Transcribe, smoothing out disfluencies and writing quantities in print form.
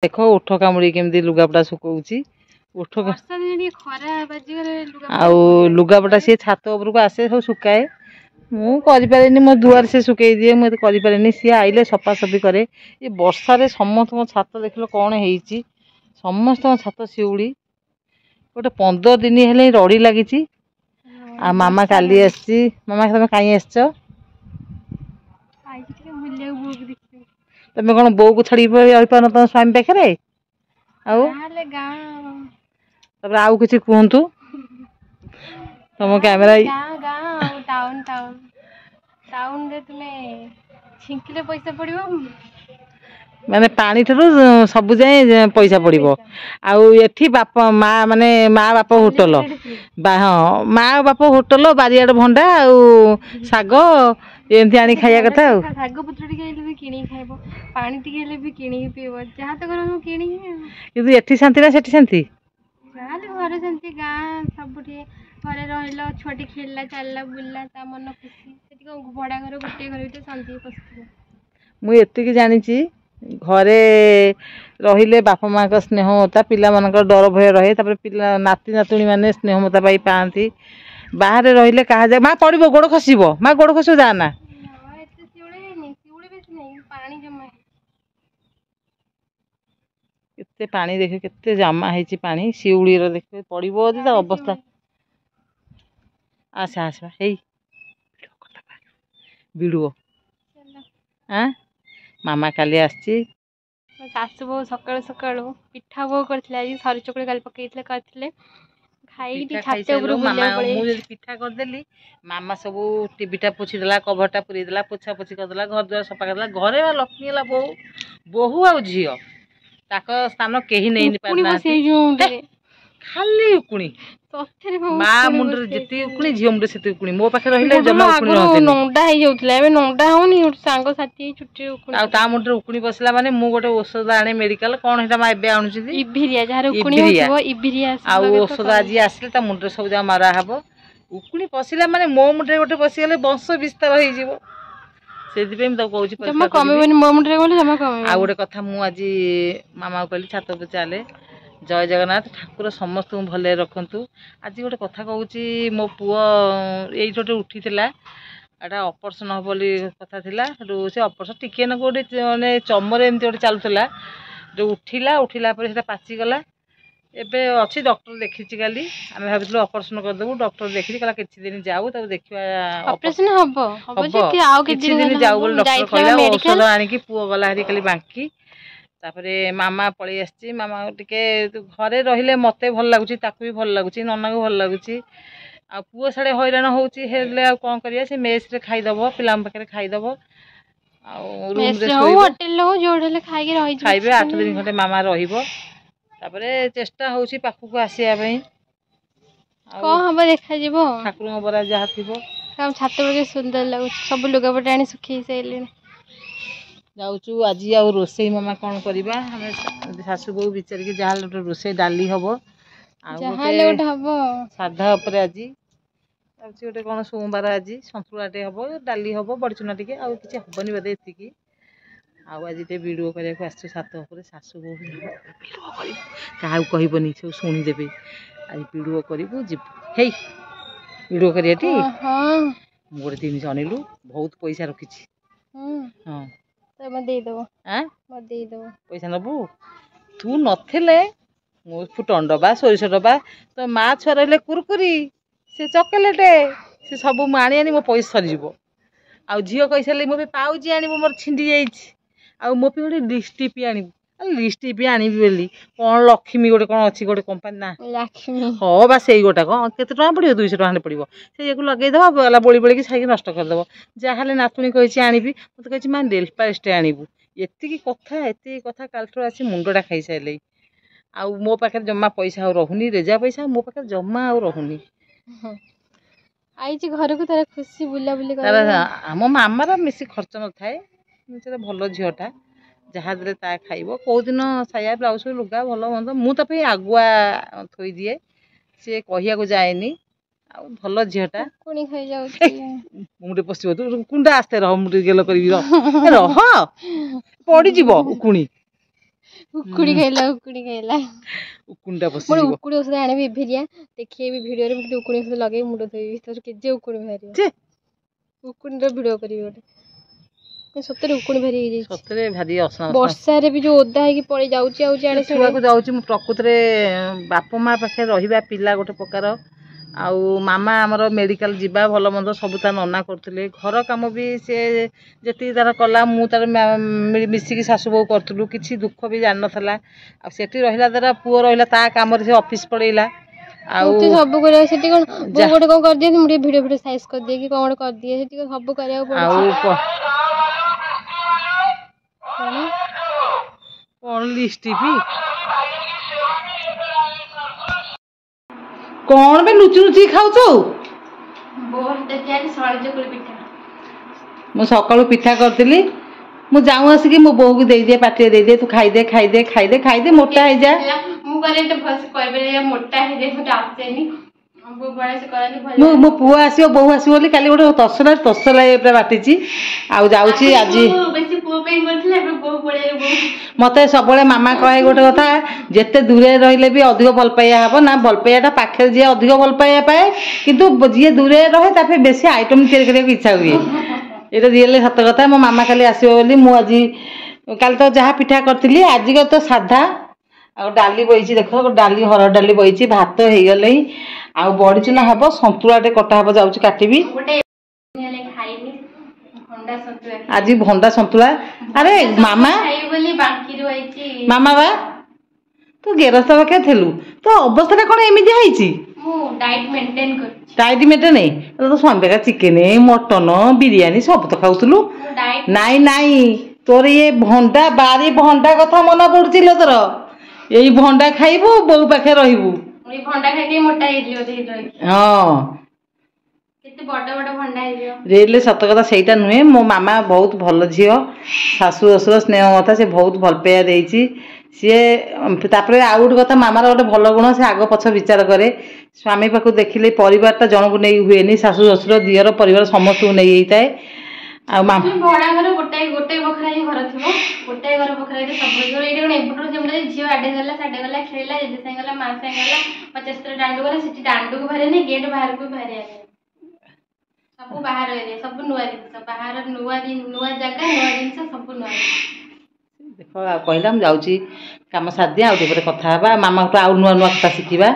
देख उठ कामुड़ी केमती लुगापटा सुकौची उठ लुगापटा सी छात उपरको आसे सब सुकाए मुझे मो दुआर से सुकई दिए मुझे करें सी आइले सफासफी करे ये वर्षा समस्त छात देख कौन है समस्त छात शिउली गोटे 15 दिन है रड़ी लगी आ मामा काली आसी मामा तुम कहीं आस तुम कौन बो को छाड़ी पार तुम स्वामी पाखे आउ किसी कहतु तुम कैमेरा टाउन रे तुम्हें छिंकिले पैसा पड़िबो माने पानी ठुर सब जाए पैसा पड़ो आठी बाप माँ माने माँ बाप होटल हाँ माँ बाप होटल बारियाड़ भंडा आग एमती आनी खाया कथा शाग पत्र भी किणी खाइबो पानी टिके भी किणी पीबो जहाँ तो करो किणी किंतु एठी शांति ना सेठी शांति घर शांति गाँ सबुठी घरे रहिला छुआटी खेलला चलला बुलला ता मन खुशी सेठी भड़ा घर गोटे घर भी शांति पसंद मुझे एतिकी जानी घरे रहिले बापा माँ का स्नेह ममता पिला मानकर डर भय रहे तापर पिला नाती नातुणी माने स्नेह ममता पाई पाती बाहर रहिले कहा जाए माँ पड़ो गोड़ खसब माँ गोड़ खस जाना केते पानी देखे केते जमा है पानी शिउली देखे पड़ो तो अवस्था आसा आसवा हे भिड़ो हाँ मामा काली आसी सासु बो सकाळु सकाळु पिठा बो करथिले आज सरी चकुली काली पकेइथिले करथिले खाई छाते ऊपर बुलिया पळे मु पिठा कर देली मामा सब टीवीटा पोछि देला कभरटा पुरी देला पोछा पोछि कर देला घर द्वार सफा कर देला घरे बा लक्ष्मी ला बहु बहु आ झियो ताक स्थान केही नै पारना खाली उकुणी माँ मुंडर जिति उकुणी झियो मुंडर सेति उकुणी मो पाखे रहिले जमा उकुणी रहते नंगडा हे जाउतले एबे नंगडा होनी सांग साथी छुट्टी उकुणी आ ता मुंडर उकुणी बसला माने मु गोटे औषध आणे मेडिकल कोन हेटा मा एबे आनुची दी इभिरिया जार उकुणी होतबो इभिरिया आ औषध आज आसले ता मुंडर सब जा मारा हबो उकुणी पसिला माने मो मुंडर गोटे पसि गेले वंश विस्तार होई जिवो सेति पे म त कहूची जमा कमेबनी मो मुंडर बोले जमा कमे आ गोटे कथा मु आज मामा को कहली छात पे चाले जय जगन्नाथ ठाकुर समस्त भले रखु आज गोटे कथा कहूँ मो पुआ ये उठी एटा ऑपरेशन हम बोली कथा थिला से ऑपरेशन टिके न गोटे माने चमरे एमती गोटे चलुला जो उठिला उठिला पर सेटा पाचिगला एबे अच्छी डॉक्टर देखी काली आम भावुँ ऑपरेशन करदेबू डॉक्टर देखी कहला किछि दिन जाऊ तब देखिया ऑपरेशन हबो हबो आ किछि दिन जाऊ बोल डॉक्टर कहला औषध आनिकी पुआ गला हरी खाली बांकी तापरे मामा पळी आसी मामा टिके घरे रहिले मते भल लागुची ताकू भी भल लागुची नन्ना को भल लागुची आ पुओ साडे हैरान होउची हेले आ कोन करिया से मेस रे खाई दबो पिलाम पाखे खाई दबो आ रूम रे सोइबो होटल लो जोडले खाई के रहि खाइबे 8 दिन घंटे मामा रहिबो तापरे चेष्टा होउची पाखु को आसीया पई को हम देखा जीवो ठाकुर बरा जहा थिबो काम छात के सुंदर लागु सब लुगा पटा आनी सुखी सैले जाऊँ आज आउ रोसई मामा कौन करवा हमें शाशु बो विचार की जहाँ गोटे रोसई डाली हम साधा उपर आज गोटे कौन सोमवार आज सतुलाटे हम डाली हम बड़चुना टे आउ कि हेनी बोधे ये आज वीडियो करने आस छात उपर शाशु बो क्या कहबनी सब शुणीदे आज वीडियो करूँ जीव हे वीडियो करियाटी गोटे जिन अनिलु बहुत पैसा रखी हाँ पैसा नबू तू नथिले फुटन डबा सोरिष डबा तो माँ छुआ रही कुरकुरी से चॉकलेट से सब मुझे आनी मो पैसा सरीज आ झील कही सारे मो पाउजी आनी मोर छिंडी जा मो गोटे लिपस्टिक आनबू लिपस्टिक आनी बोली कौन लक्ष्मी गोटे कौन अच्छी गोटे कंपानी ना हाँ बा से गोटाक केते टका पड़ो 200 टका पड़ो से लगेदेव गला बोली बोली छाई नष्ट करदेव जहाँ नातुणी कही आनबी मत कही माँ नेल पालिश आनबू एति कथा कालठू आसी मुंडटा खाई सारे आउ मो पाखे जमा पैसा आ रहुनी रेजा पैसा मो पाखे जमा आ रहुनी आई घर को तार खुशी बुला बुली आम मामार बेसी खर्च न थाए भल झीटा जहाँ दे ता खाइब कौ दिन साया ब्लाउज लुगा भल मंद मु तो आगुआ थोई दिए सी कहया जाएनी आ भल झीटा मुझे पशु तू कुंडा आस्ते रह मुझे गेल कर रह पड़ज उकुणी ଉକୁଣି ଖାଇଲା ଉକୁଣିଟା ମୋର ପଶିଯିବ। ଉକୁଣି ଔଷଧ ଆଣିବି ଏଭିରିଆ ଦେଖେଇବି ଭିଡ଼ିଓରେ ଉକୁଣି ଔଷଧ ଲଗେଇ ମୁଣ୍ଡ ଧୋଇବି ତୋର କେତେ ଉକୁଣି ବାହାରିବ ଛେ ଉକୁଣିର ଭିଡ଼ିଓ କରିବି ଗୋଟେ ସତରେ ଉକୁଣି ଭାରି ହେଇଯାଇଛି ସତରେ ଭାରି ଅସନା ବର୍ଷାରେ ବି ଯୋଉ ଓଦା ହେଇକି ପଳେଇ ଯାଉଛି ଆଣେ ଛୁଆକୁ ଯାଉଛି। ମୁଁ ପ୍ରକୃତରେ ବାପ ମା ପାଖରେ ରହିବା ପିଲା ଗୋଟେ ପ୍ରକାର ଆଉ ମାମା ଆମର ମେଡ଼ିକାଲ ଯିବା ଭଲ ମନ୍ଦ ସବୁ ତା ନନା କରୁଥିଲେ ଘର କାମ ବି ସେ ଯେତିକି ତାର କଲା ମୁଁ ତାର ମିଶିକି ଶାଶୁ ବୋହୂ କରୁଥିଲୁ କିଛି ଦୁଃଖ ବି ଜାଣିନଥିଲା ଆଉ ସେଠି ରହିଲା ଦ୍ୱାରା ପୁଅ ରହିଲା ତା କାମରେ ସେ ଅଫିସ ପଳେଇଲା ଆଉ ସବୁ କରିବା ସେଠି କ'ଣ ବୋଉ ଗୋଟେ କ'ଣ କରିଦିଅନ୍ତି ମୁଁ ଟିକେ ଭିଡ଼ିଓ ସାଇଜ୍ କରିଦିଏ କି କ'ଣ ଗୋଟେ କରିଦିଏ ସେଠି ସବୁ କରିବାକୁ ପଡୁଛି କ'ଣ ଲିପଷ୍ଟିକ୍ କ'ଣ ବେ ଲୁଚି ଲୁଚି ଖାଉଛୁ? ମୁଁ ସକାଳୁ ପିଠା କରିଥିଲି ମୁଁ ଯାଉ ଆସିକି ମୋ ବୋଉକୁ ଦେଇଦିଏ ପାଟିରେ ଦେଇଦିଏ ତୁ ଖାଇଦେ ଖାଇଦେ ଖାଇଦେ ଖାଇଦେ ମୋଟା ହେଇଯା ମୁଁ କରେ ଏତେ ଭଲସେ କହିପାରିବି ମୋଟା ହେଇଯାଏ ମୋତେ ଆସେନି ମୋ ପୁଅ ଆସିବ ବୋହୂ ଆସିବ ବୋଲି କାଲି ଗୋଟେ ତସଲା ପୁରା ବାଟିଛି ଆଉ ଯାଉଛି ଆଜି ମତେ ସବୁବେଳେ ମାମା କହେ ଗୋଟେ କଥା ଯେତେ ଦୂରରେ ରହିଲେ ବି ଅଧିକ ଭଲ ପାଇବା ହବ ନା ଭଲ ପାଇବାଟା ପାଖରେ ଯିଏ ଅଧିକ ଭଲ ପାଇବା ପାଏ କିନ୍ତୁ ଯିଏ ଦୂରରେ ରହେ ତା ପାଇଁ ବେଶୀ ଆଇଟମ ତିଆରି କରିବାକୁ ଇଚ୍ଛା ହୁଏ ଏଇଟା ରିଏଲି ସତ କଥା ମୋ ମାମା କାଲି ଆସିବ ବୋଲି ମୁଁ ଆଜି କାଲି ତ ଯାହା ପିଠା କରିଥିଲି ଆଜିକା ତ ସାଧା ଆଉ ଡାଲି ବଇଛି ଦେଖ ଡାଲି ହରଡ଼ ଡାଲି ବଇଛି ଭାତ ହେଇଗଲେ ଆଉ ବଡ଼ିଚୁନା ହବ ସନ୍ତୁଳାଟେ କଟା ହବ ଯାଉଛି କାଟିବି ଆଜି ଭଣ୍ଡା ସନ୍ତୁଳା ଆରେ ମାମା ମାମା ବା ତୁ ଗେରସ୍ତ ପାଖରେ ଥିଲୁ ତୋ ଅବସ୍ଥାଟା କ'ଣ ଏମିତି ହେଇଛି? ଡାଏଟ୍ ମେଣ୍ଟେନ୍ ତୋ ସ୍ୱାମୀ ପାଖରେ ଚିକେନ ମଟନ ବିରିୟାନୀ ସବୁ ତ ଖାଉଥିଲୁ ନାଇଁ ନାଇଁ ତୋର ଇଏ ଭଣ୍ଡା ବାରି ଭଣ୍ଡା କଥା ମନେ ପଡୁଛି ଲୋ ତୋର ଏଇ ଭଣ୍ଡା ଖାଇବୁ ବୋଉ ପାଖରେ ରହିବୁ ହଁ ରିଏଲି ସତ କଥା ସେଇଟା ନୁହେଁ ମୋ ମାମା ବହୁତ ଭଲ ଝିଅ ଶାଶୁ ଶ୍ୱଶୁର ସ୍ନେହ କଥା ସେ ବହୁତ ଭଲ ପାଇବା ଦେଇଛି ସିଏ ତାପରେ ଆଉ ଗୋଟେ କଥା ମାମାର ଗୋଟେ ଭଲ ଗୁଣ ସେ ଆଗ ପଛ ବିଚାର କରେ ସ୍ୱାମୀ ପାଖକୁ ଦେଖିଲେ ପରିବାରଟା ଜଣକୁ ନେଇ ହୁଏନି ଶାଶୁ ଶ୍ୱଶୁର ଦିଅର ପରିବାର ସମସ୍ତଙ୍କୁ ନେଇ ହେଇଥାଏ ଆଉ ଭଡ଼ା ଘର ଗୋଟେ ବଖରା ହିଁ ଘର ଥିବ ଗୋଟେ ଘର ବଖରା ସବୁ ଏଇଠି କ'ଣ ଏପଟରୁ ଯେମିତି ଝିଅ ଆଡ଼େ ଗଲା ସାଡ଼େ ଗଲା ଖେଳିଲା ଜେଜେ ସାଙ୍ଗେ ଗଲା ମା ସାଙ୍ଗେ ଗଲା 50 ଥର ଦାଣ୍ଡକୁ ଗଲା ସେଠି ଦାଣ୍ଡକୁ ବାହାରେନି ଗେଟ୍ ବାହାରକୁ ବାହାରିବା ସବୁ ବାହାର ଏରିଆ ସବୁ ନୂଆ ଜିନିଷ ବାହାର ନୂଆ ଜାଗା ନୂଆ ଜିନିଷ ସବୁ ନୂଆ ଦେଖ ଆଉ କହିଲା ମୁଁ ଯାଉଛି କାମ ସାରିଦିଏ ଆଉ ଟିକେ ପରେ କଥା ହେବା ମାମାଠୁ ଆଉ ନୂଆ ନୂଆ କଥା ଶିଖିବା।